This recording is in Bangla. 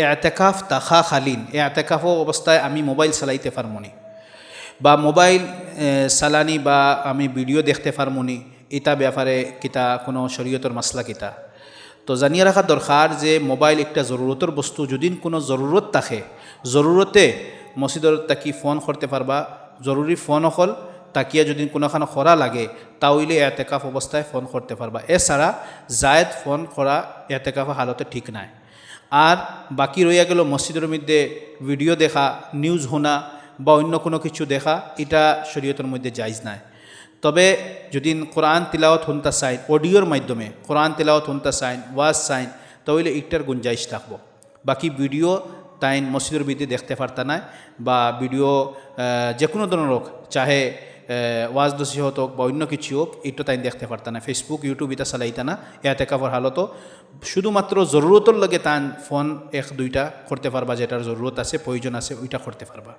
এতেকাফ তাখা খালিন, এতেকাফ অবস্থায় আমি মোবাইল চালাইতে পারমনি বা মোবাইল চালানি বা আমি ভিডিও দেখতে পারমনি, এটা ব্যাপারে কিতা কোনো শরীয়তর মাসলা কিতা। তো জানিয়ে রাখা দরকার যে মোবাইল একটা জরুরতর বস্তু, যদি কোনো জরুরত থাকে, জরুরতে মসজিদর তাকি ফোন করতে পারবা, জরুরি ফোন হল তাকিয়া যদি কোনোখানে খরা লাগে তাহলে এতেকাফ অবস্থায় ফোন করতে পারবা। এছাড়া জায়েদ ফোন করা এতেকাফ হালতে ঠিক নাই। আর বাকি রইয়া গেল মসজিদের মধ্যে ভিডিও দেখা, নিউজ শোনা বা অন্য কোনো কিছু দেখা, এটা শরীয়তের মধ্যে জায়েজ নাই। তবে যদি কোরআন তিলাওয়াত শুনতে চাইন, অডিওর মাধ্যমে কোরআন তিলাওয়াত শুনতে চাইন, ওয়াজ চাইন, তাহলে একটার গুঞ্জাইশ থাকবো। বাকি ভিডিও তাইন মসজিদের মধ্যে দেখতে পারতা না, বা ভিডিও যে কোনো ধরনের হোক, চাহে ওয়াজ নসিহত হোক বা অন্য কিছু হোক, এটা তাই দেখতে পারতা না। ফেসবুক, ইউটিউব এটা চালাইতা না। এতেকাফের হালতো শুধুমাত্র জরুরতর লগে তান ফোন এক দুইটা করতে পারবা, যেটার জরুরত আছে, প্রয়োজন আছে, ওইটা করতে পারবা।